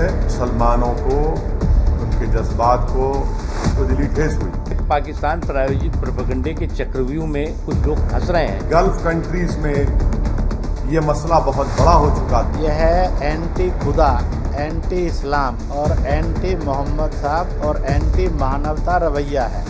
है। मुसलमानों को, उनके जज्बात को दिली ठेस हुई। पाकिस्तान प्रायोजित प्रोपेगेंडे के चक्रव्यूह में कुछ लोग फंस रहे हैं। गल्फ कंट्रीज में ये मसला बहुत बड़ा हो चुका था। यह है एंटी खुदा, एंटी इस्लाम और एंटी मोहम्मद साहब और एंटी मानवता रवैया है।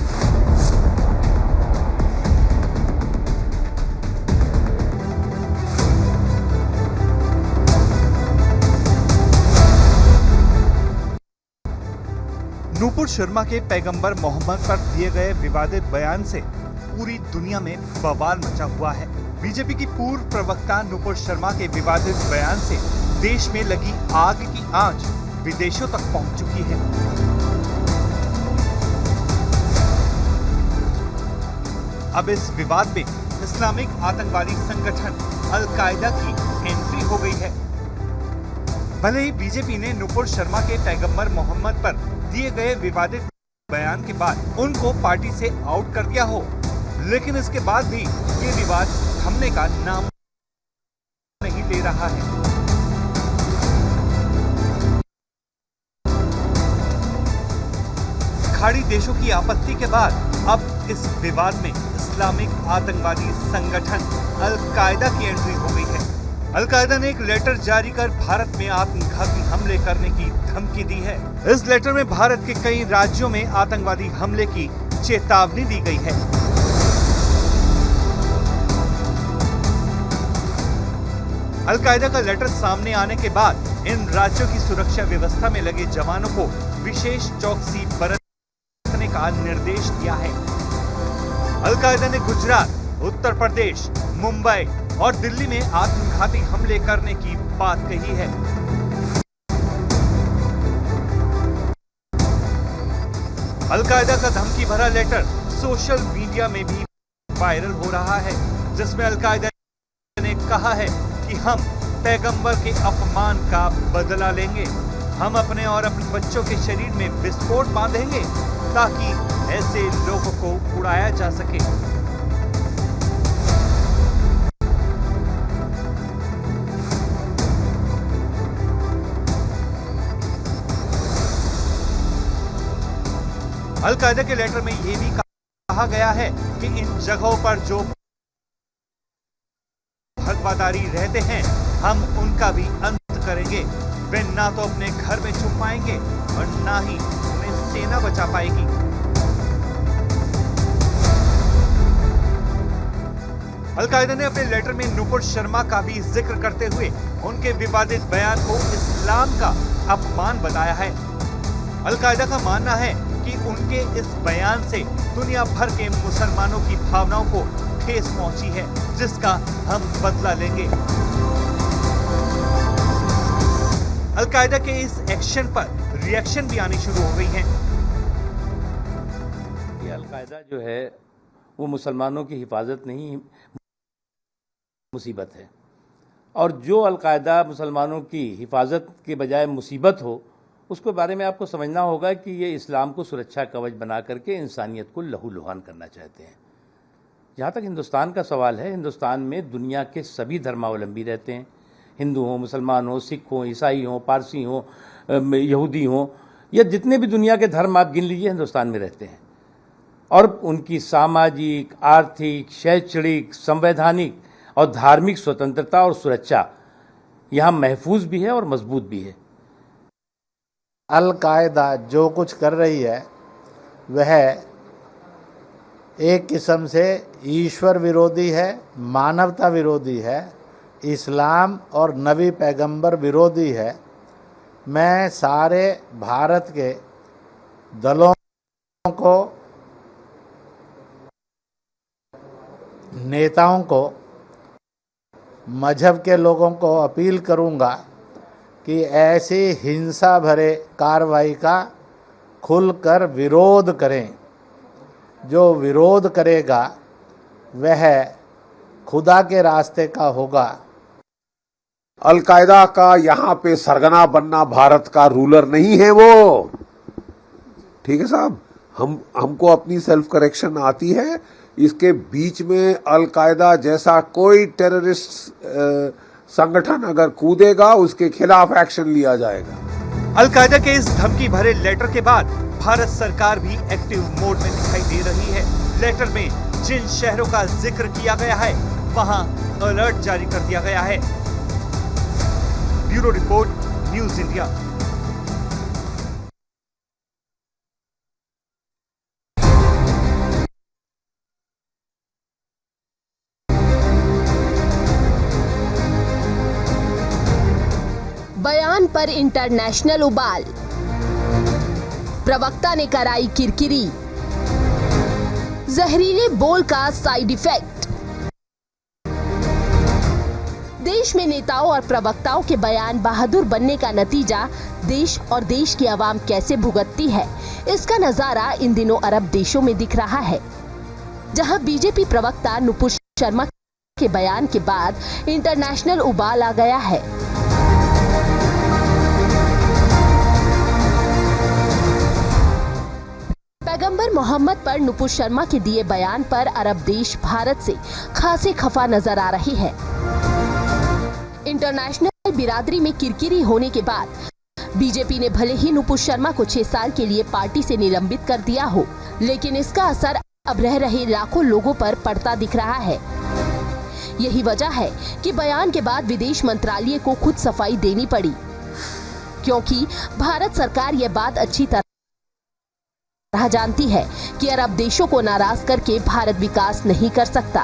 नूपुर शर्मा के पैगंबर मोहम्मद पर दिए गए विवादित बयान से पूरी दुनिया में बवाल मचा हुआ है। बीजेपी की पूर्व प्रवक्ता नूपुर शर्मा के विवादित बयान से देश में लगी आग की आंच विदेशों तक पहुंच चुकी है। अब इस विवाद में इस्लामिक आतंकवादी संगठन अल-कायदा की एंट्री हो गई है। भले ही बीजेपी ने नूपुर शर्मा के पैगंबर मोहम्मद पर दिए गए विवादित बयान के बाद उनको पार्टी से आउट कर दिया हो, लेकिन इसके बाद भी ये विवाद थमने का नाम नहीं ले रहा है। खाड़ी देशों की आपत्ति के बाद अब इस विवाद में इस्लामिक आतंकवादी संगठन अल-कायदा की एंट्री हो गई है। अल-कायदा ने एक लेटर जारी कर भारत में आत्मघाती हमले करने की धमकी दी है। इस लेटर में भारत के कई राज्यों में आतंकवादी हमले की चेतावनी दी गई है। अल-कायदा का लेटर सामने आने के बाद इन राज्यों की सुरक्षा व्यवस्था में लगे जवानों को विशेष चौकसी बरतने का निर्देश दिया है। अल-कायदा ने गुजरात, उत्तर प्रदेश, मुंबई और दिल्ली में आत्मघाती हमले करने की बात कही है। अल-कायदा का धमकी भरा लेटर सोशल मीडिया में भी वायरल हो रहा है, जिसमें अल-कायदा ने कहा है कि हम पैगंबर के अपमान का बदला लेंगे। हम अपने और अपने बच्चों के शरीर में विस्फोट बांधेंगे ताकि ऐसे लोगों को उड़ाया जा सके। अल-कायदा के लेटर में यह भी कहा गया है कि इन जगहों पर जो भगवादारी रहते हैं, हम उनका भी अंत करेंगे। वे ना तो अपने घर में छुप पाएंगे और ना ही उन्हें सेना बचा पाएगी। अल-कायदा ने अपने लेटर में नूपुर शर्मा का भी जिक्र करते हुए उनके विवादित बयान को इस्लाम का अपमान बताया है। अल-कायदा का मानना है कि उनके इस बयान से दुनिया भर के मुसलमानों की भावनाओं को ठेस पहुंची है, जिसका हम बदला लेंगे। अल-कायदा के इस एक्शन पर रिएक्शन भी आनी शुरू हो गई है। ये अल-कायदा जो है वो मुसलमानों की हिफाजत नहीं, मुसीबत है। और जो अल-कायदा मुसलमानों की हिफाजत के बजाय मुसीबत हो, उसके बारे में आपको समझना होगा कि ये इस्लाम को सुरक्षा कवच बना करके इंसानियत को लहूलुहान करना चाहते हैं। जहाँ तक हिंदुस्तान का सवाल है, हिंदुस्तान में दुनिया के सभी धर्मावलंबी रहते हैं। हिंदू हों, मुसलमान हों, सिख हों, ईसाई हों, पारसी हों, यहूदी हों, या जितने भी दुनिया के धर्म आप गिन लीजिए हिंदुस्तान में रहते हैं। और उनकी सामाजिक, आर्थिक, शैक्षणिक, संवैधानिक और धार्मिक स्वतंत्रता और सुरक्षा यहाँ महफूज भी है और मजबूत भी है। अल-कायदा जो कुछ कर रही है वह एक किस्म से ईश्वर विरोधी है, मानवता विरोधी है, इस्लाम और नबी पैगंबर विरोधी है। मैं सारे भारत के दलों को, नेताओं को, मजहब के लोगों को अपील करूंगा कि ऐसी हिंसा भरे कार्रवाई का खुलकर विरोध करें। जो विरोध करेगा वह खुदा के रास्ते का होगा। अल-कायदा का यहाँ पे सरगना बनना भारत का रूलर नहीं है वो। ठीक है साहब, हमको अपनी सेल्फ करेक्शन आती है। इसके बीच में अल-कायदा जैसा कोई टेररिस्ट संगठन अगर कूदेगा उसके खिलाफ एक्शन लिया जाएगा। अलकायदा के इस धमकी भरे लेटर के बाद भारत सरकार भी एक्टिव मोड में दिखाई दे रही है। लेटर में जिन शहरों का जिक्र किया गया है वहां अलर्ट जारी कर दिया गया है। Bureau report, news India. बयान पर इंटरनेशनल उबाल, प्रवक्ता ने कराई किरकिरी, जहरीले बोल का साइड इफेक्ट। देश में नेताओं और प्रवक्ताओं के बयान बहादुर बनने का नतीजा देश और देश की आवाम कैसे भुगतती है, इसका नजारा इन दिनों अरब देशों में दिख रहा है, जहां बीजेपी प्रवक्ता नुपुर शर्मा के बयान के बाद इंटरनेशनल उबाल आ गया है। पैगंबर मोहम्मद पर नुपुर शर्मा के दिए बयान पर अरब देश भारत से खासे खफा नजर आ रही है। इंटरनेशनल बिरादरी में किरकिरी होने के बाद बीजेपी ने भले ही नुपुर शर्मा को 6 साल के लिए पार्टी से निलंबित कर दिया हो, लेकिन इसका असर अब रह रहे लाखों लोगों पर पड़ता दिख रहा है। यही वजह है कि बयान के बाद विदेश मंत्रालय को खुद सफाई देनी पड़ी, क्योंकि भारत सरकार यह बात अच्छी तरह जानती है कि अरब देशों को नाराज करके भारत विकास नहीं कर सकता।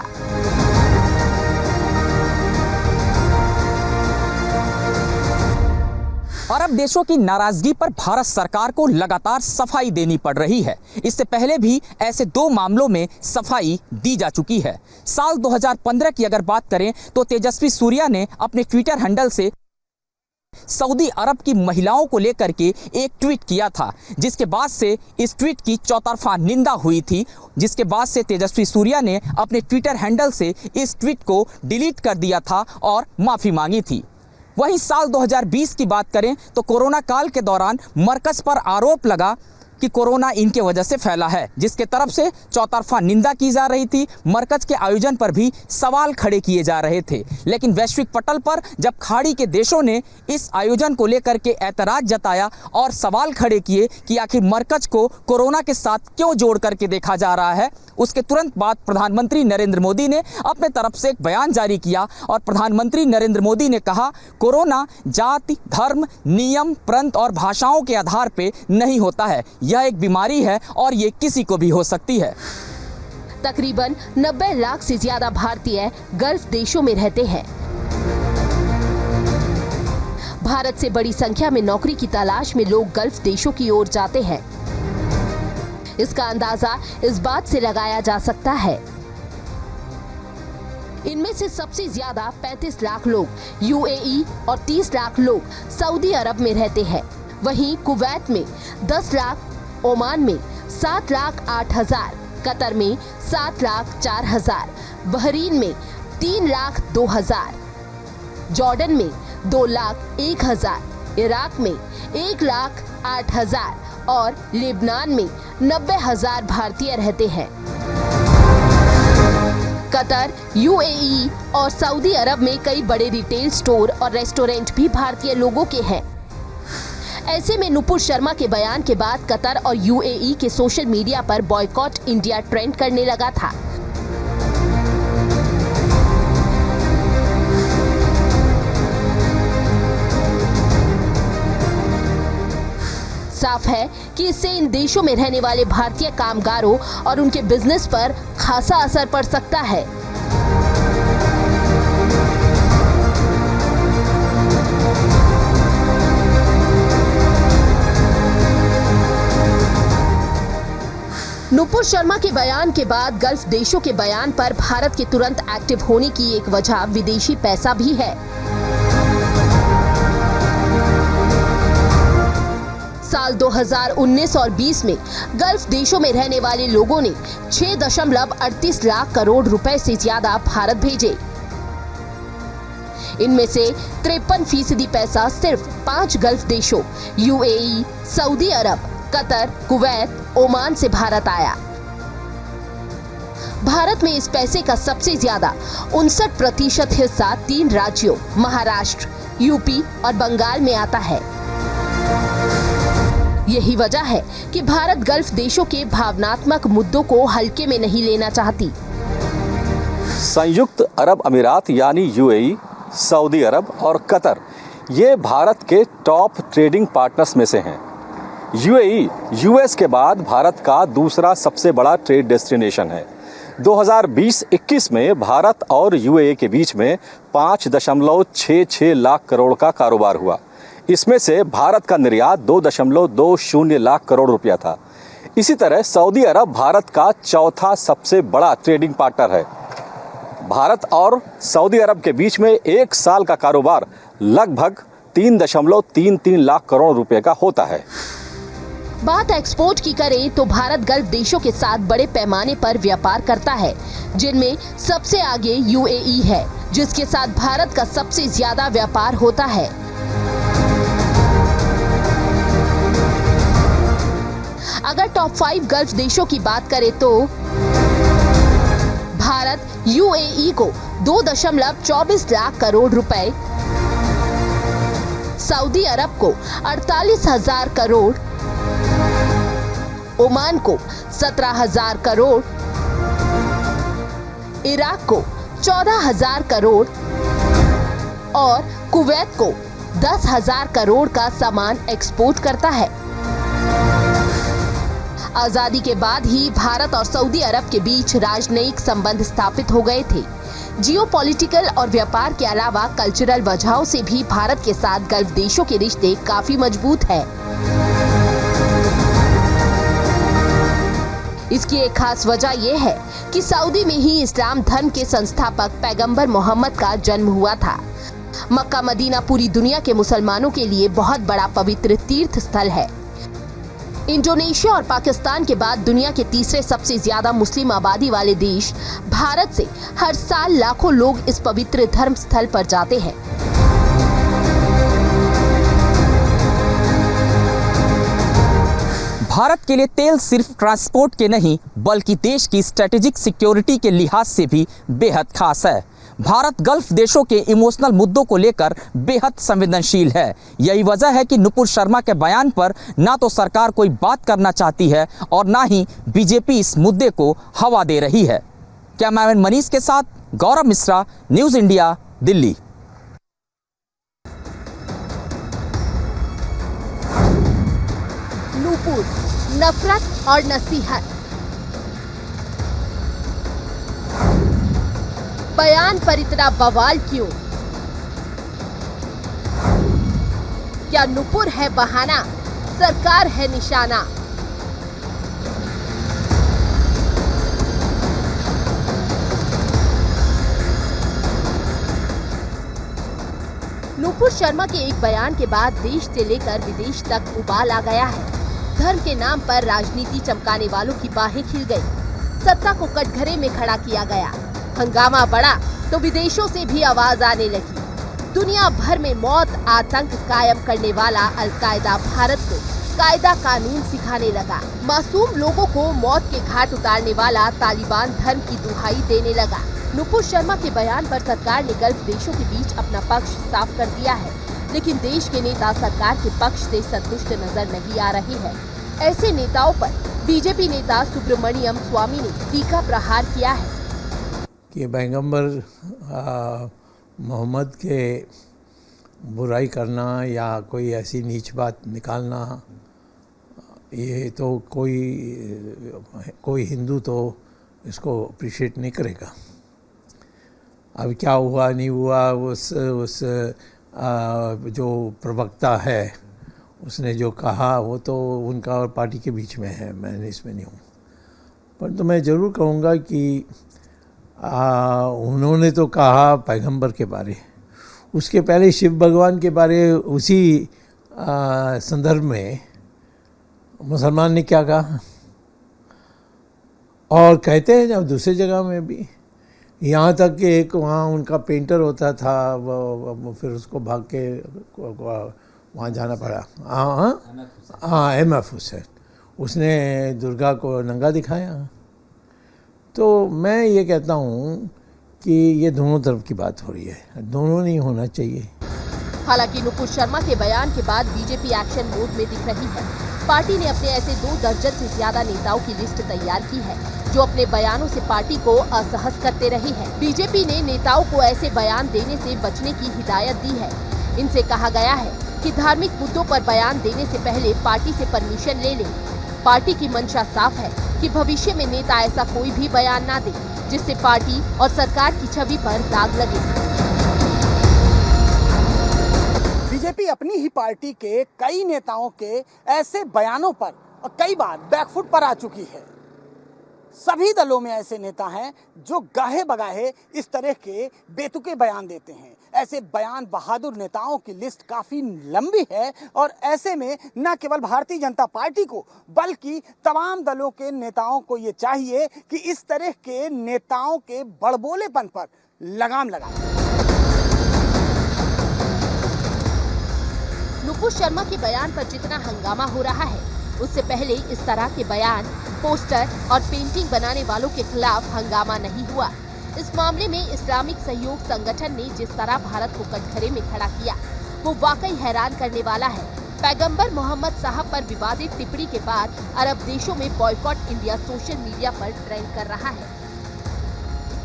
अरब देशों की नाराजगी पर भारत सरकार को लगातार सफाई देनी पड़ रही है। इससे पहले भी ऐसे 2 मामलों में सफाई दी जा चुकी है। साल 2015 की अगर बात करें तो तेजस्वी सूर्या ने अपने ट्विटर हैंडल से सऊदी अरब की महिलाओं को लेकर के एक ट्वीट किया था, जिसके बाद से इस ट्वीट की चौतरफा निंदा हुई थी, जिसके बाद से तेजस्वी सूर्या ने अपने ट्विटर हैंडल से इस ट्वीट को डिलीट कर दिया था और माफ़ी मांगी थी। वहीं साल 2020 की बात करें तो कोरोना काल के दौरान मरकज़ पर आरोप लगा कि कोरोना इनके वजह से फैला है, जिसके तरफ से चौतरफा निंदा की जा रही थी। मरकज़ के आयोजन पर भी सवाल खड़े किए जा रहे थे, लेकिन वैश्विक पटल पर जब खाड़ी के देशों ने इस आयोजन को लेकर के ऐतराज जताया और सवाल खड़े किए कि आखिर मरकज़ को कोरोना के साथ क्यों जोड़ करके देखा जा रहा है, उसके तुरंत बाद प्रधानमंत्री नरेंद्र मोदी ने अपने तरफ से एक बयान जारी किया और प्रधानमंत्री नरेंद्र मोदी ने कहा, कोरोना जाति, धर्म, नियम, प्रांत और भाषाओं के आधार पर नहीं होता है। यह एक बीमारी है और ये किसी को भी हो सकती है। तकरीबन 90 लाख से ज्यादा भारतीय गल्फ देशों में रहते हैं। भारत से बड़ी संख्या में नौकरी की तलाश में लोग गल्फ देशों की ओर जाते हैं। इसका अंदाजा इस बात से लगाया जा सकता है, इनमें से सबसे ज्यादा 35 लाख लोग यूएई और 30 लाख लोग सऊदी अरब में रहते हैं। वहीं कुवैत में 10 लाख, ओमान में 7 लाख 8 हजार, कतर में 7 लाख 4 हजार, बहरीन में 3 लाख 2 हजार, जॉर्डन में 2 लाख 1 हजार, इराक में 1 लाख 8 हजार और लेबनान में 90 हजार भारतीय रहते हैं। कतर, यूएई और सऊदी अरब में कई बड़े रिटेल स्टोर और रेस्टोरेंट भी भारतीय लोगों के हैं। ऐसे में नुपुर शर्मा के बयान के बाद कतर और यूएई के सोशल मीडिया पर बॉयकॉट इंडिया ट्रेंड करने लगा था। साफ है कि इससे इन देशों में रहने वाले भारतीय कामगारों और उनके बिजनेस पर खासा असर पड़ सकता है। नुपुर शर्मा के बयान के बाद गल्फ देशों के बयान पर भारत के तुरंत एक्टिव होने की एक वजह विदेशी पैसा भी है। साल 2019 और 20 में गल्फ देशों में रहने वाले लोगों ने 6.38 लाख करोड़ रुपए से ज्यादा भारत भेजे। इनमें से 53% पैसा सिर्फ 5 गल्फ देशों यूएई, सऊदी अरब, कतर, कुवैत, ओमान से भारत आया। भारत में इस पैसे का सबसे ज्यादा 59% हिस्सा 3 राज्यों महाराष्ट्र, यूपी और बंगाल में आता है। यही वजह है कि भारत गल्फ देशों के भावनात्मक मुद्दों को हल्के में नहीं लेना चाहती। संयुक्त अरब अमीरात यानी यूएई, सऊदी अरब और कतर ये भारत के टॉप ट्रेडिंग पार्टनर्स में से हैं। यूएई यूएस के बाद भारत का दूसरा सबसे बड़ा ट्रेड डेस्टिनेशन है। 2020-21 में भारत और यूएई के बीच में 5.66 लाख करोड़ का कारोबार हुआ। इसमें से भारत का निर्यात 2.20 लाख करोड़ रुपया था। इसी तरह सऊदी अरब भारत का चौथा सबसे बड़ा ट्रेडिंग पार्टनर है। भारत और सऊदी अरब के बीच में एक साल का कारोबार लगभग 3.33 लाख करोड़ रुपए का होता है। बात एक्सपोर्ट की करें तो भारत गल्फ देशों के साथ बड़े पैमाने पर व्यापार करता है, जिनमें सबसे आगे यूएई है, जिसके साथ भारत का सबसे ज्यादा व्यापार होता है। अगर टॉप 5 गल्फ देशों की बात करें तो भारत यूएई को 2.24 लाख करोड़ रुपए, सऊदी अरब को 48,000 करोड़, ओमान को 17,000 करोड़, इराक को 14,000 करोड़ और कुवैत को 10,000 करोड़ का सामान एक्सपोर्ट करता है। आजादी के बाद ही भारत और सऊदी अरब के बीच राजनयिक संबंध स्थापित हो गए थे। जियोपॉलिटिकल और व्यापार के अलावा कल्चरल वजहों से भी भारत के साथ गल्फ देशों के रिश्ते काफी मजबूत है। इसकी एक खास वजह यह है कि सऊदी में ही इस्लाम धर्म के संस्थापक पैगंबर मोहम्मद का जन्म हुआ था। मक्का मदीना पूरी दुनिया के मुसलमानों के लिए बहुत बड़ा पवित्र तीर्थ स्थल है। इंडोनेशिया और पाकिस्तान के बाद दुनिया के तीसरे सबसे ज्यादा मुस्लिम आबादी वाले देश भारत से हर साल लाखों लोग इस पवित्र धर्म स्थल पर जाते हैं। भारत के लिए तेल सिर्फ ट्रांसपोर्ट के नहीं बल्कि देश की स्ट्रेटेजिक सिक्योरिटी के लिहाज से भी बेहद खास है। भारत गल्फ देशों के इमोशनल मुद्दों को लेकर बेहद संवेदनशील है। यही वजह है कि नुपुर शर्मा के बयान पर ना तो सरकार कोई बात करना चाहती है और ना ही बीजेपी इस मुद्दे को हवा दे रही है। कैमरामैन मनीष के साथ गौरव मिश्रा, न्यूज़ इंडिया, दिल्ली। नूपुर, नफरत और नसीहत। बयान पर इतना बवाल क्यों? क्या नूपुर है बहाना, सरकार है निशाना? नूपुर शर्मा के एक बयान के बाद देश से लेकर विदेश तक उबाल आ गया है। धर्म के नाम पर राजनीति चमकाने वालों की बाहें खिल गई। सत्ता को कटघरे में खड़ा किया गया। हंगामा बढ़ा तो विदेशों से भी आवाज आने लगी। दुनिया भर में मौत आतंक कायम करने वाला अलकायदा भारत को कायदा कानून सिखाने लगा। मासूम लोगों को मौत के घाट उतारने वाला तालिबान धर्म की दुहाई देने लगा। नूपुर शर्मा के बयान पर सरकार ने गल्फ देशों के बीच अपना पक्ष साफ कर दिया है, लेकिन देश के नेता सरकार के पक्ष से संतुष्ट नजर नहीं आ रहे हैं। ऐसे नेताओं पर बीजेपी नेता सुब्रमण्यम स्वामी ने तीखा प्रहार किया है कि पैगंबर मोहम्मद के बुराई करना या कोई ऐसी नीच बात निकालना, ये तो कोई हिंदू तो इसको अप्रिशिएट नहीं करेगा। अब क्या हुआ नहीं हुआ, उस जो प्रवक्ता है उसने जो कहा वो तो उनका और पार्टी के बीच में है, मैं इसमें नहीं हूँ। पर तो मैं ज़रूर कहूँगा कि उन्होंने तो कहा पैगंबर के बारे, उसके पहले शिव भगवान के बारे उसी संदर्भ में मुसलमान ने क्या कहा, और कहते हैं जब दूसरी जगह में भी, यहाँ तक कि एक वहाँ उनका पेंटर होता था, वो फिर उसको भाग के वहाँ जाना पड़ा। हाँ, एम.एफ. हुसैन, उसने दुर्गा को नंगा दिखाया। तो मैं ये कहता हूँ कि ये दोनों तरफ की बात हो रही है, दोनों नहीं होना चाहिए। हालांकि नूपुर शर्मा के बयान के बाद बीजेपी एक्शन मोड में दिख रही है। पार्टी ने अपने ऐसे 2 दर्जन से ज्यादा नेताओं की लिस्ट तैयार की है जो अपने बयानों से पार्टी को असहज करते रहे हैं। बीजेपी ने नेताओं को ऐसे बयान देने से बचने की हिदायत दी है। इनसे कहा गया है कि धार्मिक मुद्दों पर बयान देने से पहले पार्टी से परमिशन ले लें। पार्टी की मंशा साफ है कि भविष्य में नेता ऐसा कोई भी बयान ना दे जिससे पार्टी और सरकार की छवि पर दाग लगे। बीजेपी अपनी ही पार्टी के कई नेताओं के ऐसे बयानों पर और कई बार बैकफुट पर आ चुकी है। सभी दलों में ऐसे नेता हैं जो गाहे बगाहे इस तरह के बेतुके बयान देते हैं। ऐसे बयान बहादुर नेताओं की लिस्ट काफी लंबी है और ऐसे में न केवल भारतीय जनता पार्टी को बल्कि तमाम दलों के नेताओं को ये चाहिए कि इस तरह के नेताओं के बड़बोलेपन पर लगाम लगाएं। नुपुर शर्मा के बयान पर जितना हंगामा हो रहा है उससे पहले इस तरह के बयान, पोस्टर और पेंटिंग बनाने वालों के खिलाफ हंगामा नहीं हुआ। इस मामले में इस्लामिक सहयोग संगठन ने जिस तरह भारत को कटघरे में खड़ा किया वो वाकई हैरान करने वाला है। पैगंबर मोहम्मद साहब पर विवादित टिप्पणी के बाद अरब देशों में बॉयकॉट इंडिया सोशल मीडिया पर ट्रेंड कर रहा है।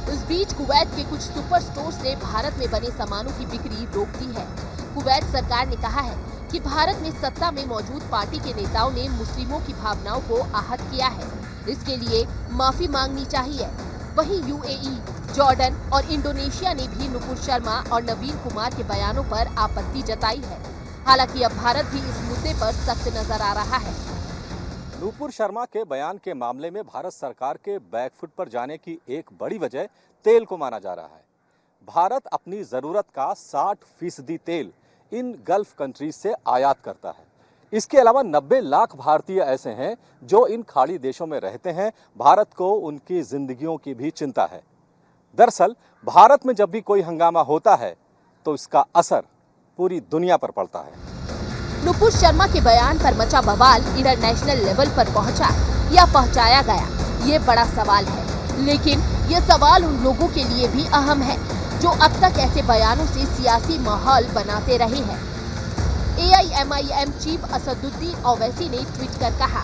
इस बीच कुवैत के कुछ सुपर स्टोर्स ने भारत में बने सामानों की बिक्री रोक दी है। कुवैत सरकार ने कहा है कि भारत में सत्ता में मौजूद पार्टी के नेताओं ने मुस्लिमों की भावनाओं को आहत किया है, इसके लिए माफी मांगनी चाहिए। वहीं यूएई, जॉर्डन और इंडोनेशिया ने भी नुपुर शर्मा और नवीन कुमार के बयानों पर आपत्ति जताई है। हालांकि अब भारत भी इस मुद्दे पर सख्त नजर आ रहा है। नुपुर शर्मा के बयान के मामले में भारत सरकार के बैकफुट पर जाने की एक बड़ी वजह तेल को माना जा रहा है। भारत अपनी जरूरत का 60% तेल इन गल्फ कंट्रीज से आयात करता है। इसके अलावा 90 लाख भारतीय ऐसे हैं जो इन खाड़ी देशों में रहते हैं। भारत को उनकी जिंदगियों की भी चिंता है। दरअसल भारत में जब भी कोई हंगामा होता है तो इसका असर पूरी दुनिया पर पड़ता है। नुपुर शर्मा के बयान पर मचा बवाल इंटरनेशनल लेवल पर पहुंचा या पहुंचाया गया, ये बड़ा सवाल है। लेकिन ये सवाल उन लोगों के लिए भी अहम है जो अब तक ऐसे बयानों से सियासी माहौल बनाते रहे हैं। AIMIM चीफ असदुद्दीन ओवैसी ने ट्वीट कर कहा,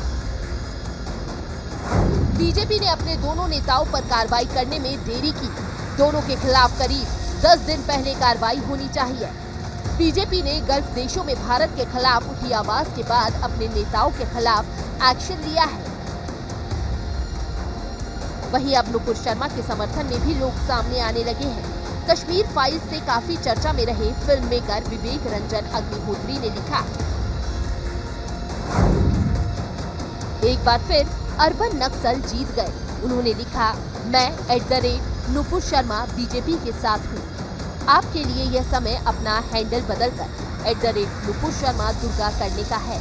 बीजेपी ने अपने दोनों नेताओं पर कार्रवाई करने में देरी की। दोनों के खिलाफ करीब 10 दिन पहले कार्रवाई होनी चाहिए। बीजेपी ने गल्फ देशों में भारत के खिलाफ उठी आवाज के बाद अपने नेताओं के खिलाफ एक्शन लिया है। वहीं अब नुपुर शर्मा के समर्थन में भी लोग सामने आने लगे हैं। कश्मीर फाइल्स से काफी चर्चा में रहे फिल्म मेकर विवेक रंजन अग्निहोत्री ने लिखा, एक बार फिर अर्बन नक्सल जीत गए। उन्होंने लिखा, मैं नुपुर शर्मा बीजेपी के साथ हूँ। आपके लिए यह समय अपना हैंडल बदलकर नुपुर शर्मा दुर्गा करने का है।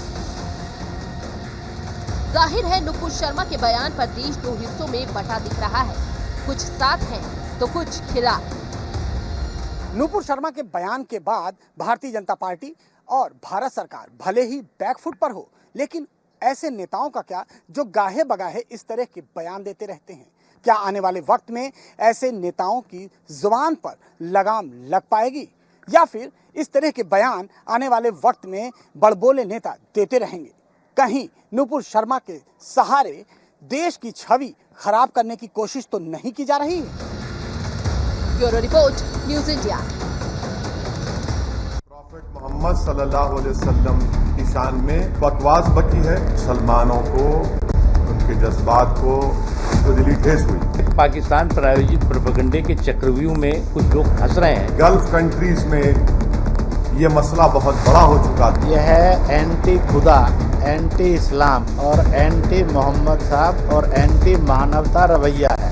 जाहिर है नुपुर शर्मा के बयान पर देश 2 हिस्सों में बटा दिख रहा है, कुछ साथ हैं तो कुछ खिलाफ। नुपुर शर्मा के बयान के बाद भारतीय जनता पार्टी और भारत सरकार भले ही बैकफुट पर हो, लेकिन ऐसे नेताओं का क्या जो गाहे बगाहे इस तरह के बयान देते रहते हैं? क्या आने वाले वक्त में ऐसे नेताओं की जुबान पर लगाम लग पाएगी या फिर इस तरह के बयान आने वाले वक्त में बड़बोले नेता देते रहेंगे? कहीं नुपुर शर्मा के सहारे देश की छवि खराब करने की कोशिश तो नहीं की जा रही है? Bureau report, news India. Prophet Muhammad सल्लल्लाहु अलैहि वसल्लम की शान में बकवास बकी है। मुसलमानों को, उनके जज्बात को दिली ठेस हुई। पाकिस्तान प्रायोजित प्रोपेगेंडे के चक्रव्यूह में कुछ लोग फंस रहे हैं। गल्फ कंट्रीज में ये मसला बहुत बड़ा हो चुका था। यह है एंटी खुदा, एंटी इस्लाम और एंटी मोहम्मद साहब और एंटी मानवता रवैया है।